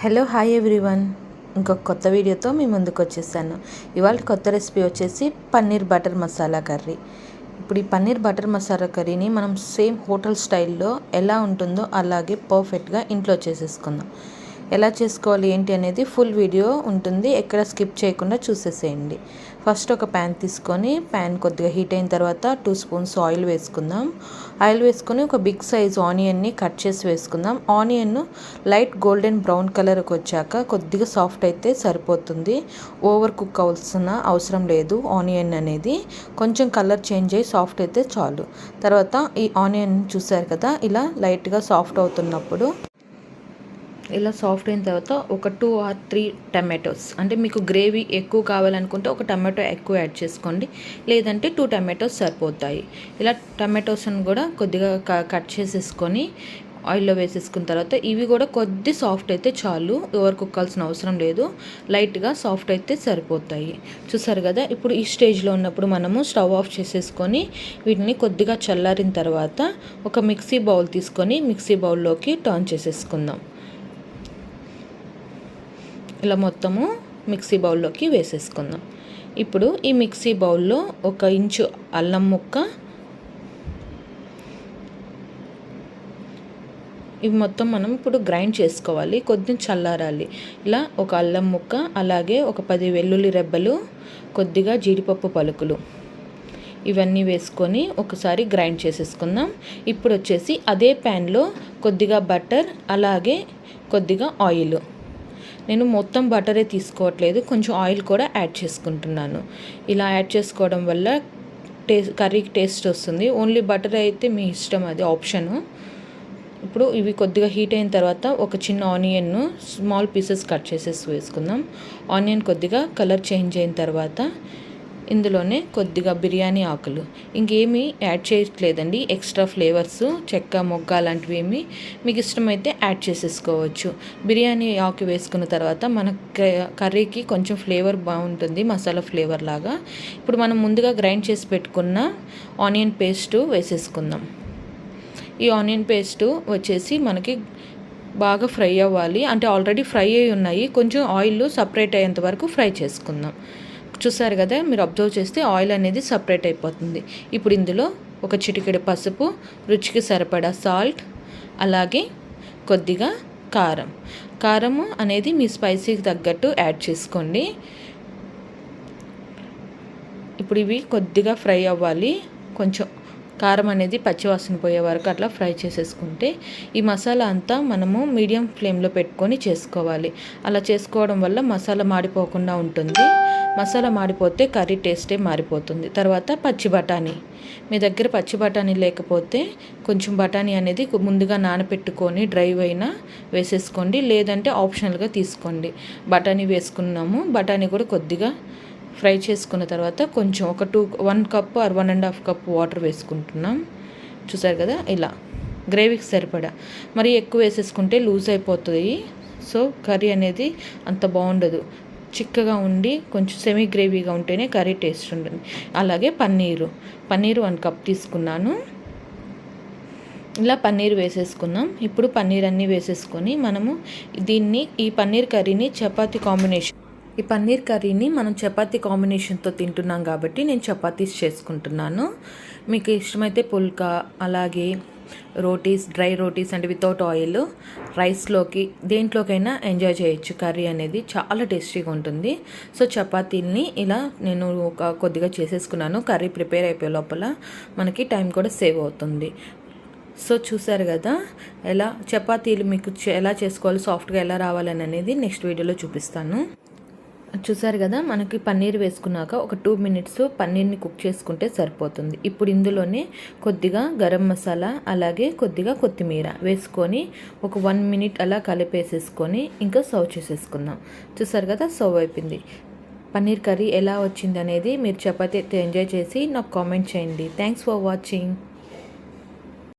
Hello hi everyone, ఇంకొక కొత్త వీడియోతో మీ ముందుకు వచ్చేసాను. ఇవాళ కొత్త రెసిపీ వచ్చేసి పన్నీర్ బటర్ మసాలా కర్రీ. ఇప్పుడు ఈ పన్నీర్ బటర్ మసాలా కర్రీని మనం సేమ్ హోటల్ స్టైల్లో ఎలా ఉంటుందో అలాగే పర్ఫెక్ట్గా ఇంట్లో చేసేసుకుందాం. ఎలా చేసుకోవాలి ఏంటి అనేది ఫుల్ వీడియో ఉంటుంది, ఎక్కడ స్కిప్ చేయకుండా చూసేసేయండి. ఫస్ట్ ఒక ప్యాన్ తీసుకొని ప్యాన్ కొద్దిగా హీట్ అయిన తర్వాత 2 స్పూన్స్ ఆయిల్ వేసుకుందాం. ఆయిల్ వేసుకొని ఒక బిగ్ సైజ్ ఆనియన్ని కట్ చేసి వేసుకుందాం. ఆనియన్ లైట్ గోల్డెన్ బ్రౌన్ కలర్కి వచ్చాక కొద్దిగా సాఫ్ట్ అయితే సరిపోతుంది, ఓవర్ కుక్ అవ్వాల్సిన అవసరం లేదు. ఆనియన్ అనేది కొంచెం కలర్ చేంజ్ అయ్యి సాఫ్ట్ అయితే చాలు. తర్వాత ఈ ఆనియన్ చూసారు కదా, ఇలా లైట్గా సాఫ్ట్ అవుతున్నప్పుడు ఇలా సాఫ్ట్ అయిన తర్వాత ఒక 2 or 3 టమాటోస్, అంటే మీకు గ్రేవీ ఎక్కువ కావాలనుకుంటే ఒక టమాటో ఎక్కువ యాడ్ చేసుకోండి, లేదంటే 2 టమాటోస్ సరిపోతాయి. ఇలా టమాటోస్ని కూడా కొద్దిగా కట్ చేసేసుకొని ఆయిల్లో వేసేసుకున్న తర్వాత ఇవి కూడా కొద్ది సాఫ్ట్ అయితే చాలు, ఓవర్ కుక్ కావాల్సిన అవసరం లేదు, లైట్గా సాఫ్ట్ అయితే సరిపోతాయి. చూసారు కదా, ఇప్పుడు ఈ స్టేజ్లో ఉన్నప్పుడు మనము స్టవ్ ఆఫ్ చేసేసుకొని వీటిని కొద్దిగా చల్లారిన తర్వాత ఒక మిక్సీ బౌల్ తీసుకొని మిక్సీ బౌల్లోకి టర్న్ చేసేసుకుందాం. ఇలా మొత్తము మిక్సీ బౌల్లోకి వేసేసుకుందాం. ఇప్పుడు ఈ మిక్సీ బౌల్లో 1 ఇంచు అల్లం ముక్క, ఇవి మొత్తం మనం ఇప్పుడు గ్రైండ్ చేసుకోవాలి, కొద్దిగా చల్లారాలి. ఇలా ఒక అల్లం ముక్క, అలాగే ఒక 10 వెల్లుల్లి రెబ్బలు, కొద్దిగా జీడిపప్పు పలుకులు, ఇవన్నీ వేసుకొని ఒకసారి గ్రైండ్ చేసేసుకుందాం. ఇప్పుడు వచ్చేసి అదే ప్యాన్లో కొద్దిగా బటర్, అలాగే కొద్దిగా ఆయిల్, నేను మొత్తం బటరే తీసుకోవట్లేదు, కొంచెం ఆయిల్ కూడా యాడ్ చేసుకుంటున్నాను. ఇలా యాడ్ చేసుకోవడం వల్ల కర్రీకి టేస్ట్ వస్తుంది. ఓన్లీ బటర్ అయితే మీ ఇష్టం, అది ఆప్షను. ఇప్పుడు ఇవి కొద్దిగా హీట్ అయిన తర్వాత ఒక చిన్న ఆనియన్ను స్మాల్ పీసెస్ కట్ చేసేసి వేసుకుందాం. ఆనియన్ కొద్దిగా కలర్ చేంజ్ అయిన తర్వాత ఇందులోనే కొద్దిగా బిర్యానీ ఆకులు, ఇంకేమీ యాడ్ చేయట్లేదండి, ఎక్స్ట్రా ఫ్లేవర్స్ చెక్క మొగ్గ అలాంటివి ఏమి మీకు ఇష్టమైతే యాడ్ చేసేసుకోవచ్చు. బిర్యానీ ఆకు వేసుకున్న తర్వాత మన కర్రీకి కొంచెం ఫ్లేవర్ బాగుంటుంది, మసాలా ఫ్లేవర్ లాగా. ఇప్పుడు మనం ముందుగా గ్రైండ్ చేసి పెట్టుకున్న ఆనియన్ పేస్ట్ వేసేసుకుందాం. ఈ ఆనియన్ పేస్ట్ వచ్చేసి మనకి బాగా ఫ్రై అవ్వాలి, అంటే ఆల్రెడీ ఫ్రై అయి ఉన్నాయి, కొంచెం ఆయిల్ సపరేట్ అయ్యేంత వరకు ఫ్రై చేసుకుందాం. చూసారు కదా, మీరు అబ్జర్వ్ చేస్తే ఆయిల్ అనేది సపరేట్ అయిపోతుంది. ఇప్పుడు ఇందులో ఒక చిటికెడు పసుపు, రుచికి సరిపడా సాల్ట్, అలాగే కొద్దిగా కారము అనేది మీ స్పైసీకి తగ్గట్టు యాడ్ చేసుకోండి. ఇప్పుడు ఇవి కొద్దిగా ఫ్రై అవ్వాలి, కొంచెం కారం అనేది పచ్చివాసన పోయే వరకు అట్లా ఫ్రై చేసేసుకుంటే ఈ మసాలా అంతా మనము మీడియం ఫ్లేమ్లో పెట్టుకొని చేసుకోవాలి. అలా చేసుకోవడం వల్ల మసాలా మాడిపోకుండా ఉంటుంది. మసాలా మాడిపోతే కర్రీ టేస్టే మారిపోతుంది. తర్వాత పచ్చి బఠానీ, మీ దగ్గర పచ్చి బఠానీ లేకపోతే కొంచెం బఠానీ అనేది ముందుగా నానబెట్టుకొని డ్రై అయినా వేసేసుకోండి, లేదంటే ఆప్షనల్గా తీసుకోండి. బఠానీ వేసుకున్నాము, బఠానీ కూడా కొద్దిగా ఫ్రై చేసుకున్న తర్వాత కొంచెం ఒక 1 కప్ ఆర్ 1.5 కప్ వాటర్ వేసుకుంటున్నాం. చూసారు కదా, ఇలా గ్రేవీకి సరిపడా, మరి ఎక్కువ వేసేసుకుంటే లూజ్ అయిపోతుంది, సో కర్రీ అనేది అంత బాగుండదు. చిక్కగా ఉండి కొంచెం సెమీ గ్రేవీగా ఉంటేనే కర్రీ టేస్ట్ ఉంటుంది. అలాగే పన్నీరు 1 కప్ తీసుకున్నాను. ఇలా పన్నీర్ వేసేసుకున్నాం. ఇప్పుడు పన్నీర్ అన్నీ వేసేసుకొని మనము ఈ పన్నీర్ కర్రీని చపాతీ కాంబినేషన్, ఈ పన్నీర్ కర్రీని మనం చపాతీ కాంబినేషన్తో తింటున్నాం కాబట్టి నేను చపాతీస్ చేసుకుంటున్నాను. మీకు ఇష్టమైతే పుల్కా, అలాగే రోటీస్, డ్రై రోటీస్ అంటే వితౌట్ ఆయిల్, రైస్లోకి దేంట్లోకైనా ఎంజాయ్ చేయొచ్చు. కర్రీ అనేది చాలా టేస్టీగా ఉంటుంది. సో చపాతీల్ని ఇలా నేను కొద్దిగా చేసేసుకున్నాను. కర్రీ ప్రిపేర్ అయిపోయే లోపల మనకి టైం కూడా సేవ్ అవుతుంది. సో చూసారు కదా, ఎలా చపాతీలు మీకు ఎలా చేసుకోవాలి, సాఫ్ట్గా ఎలా రావాలని అనేది నెక్స్ట్ వీడియోలో చూపిస్తాను. చూసారు కదా, మనకి పన్నీర్ వేసుకున్నాక ఒక 2 మినిట్స్ పన్నీర్ని కుక్ చేసుకుంటే సరిపోతుంది. ఇప్పుడు ఇందులోనే కొద్దిగా గరం మసాలా, అలాగే కొద్దిగా కొత్తిమీర వేసుకొని ఒక 1 మినిట్ అలా కలిపేసేసుకొని ఇంకా సర్వ్ చేసేసుకుందాం. చూసారు కదా, సర్వ్ అయిపోయింది. పన్నీర్ కర్రీ ఎలా వచ్చింది అనేది మీరు చపాతీ ఎంజాయ్ చేసి నాకు కామెంట్ చేయండి. Thanks for watching.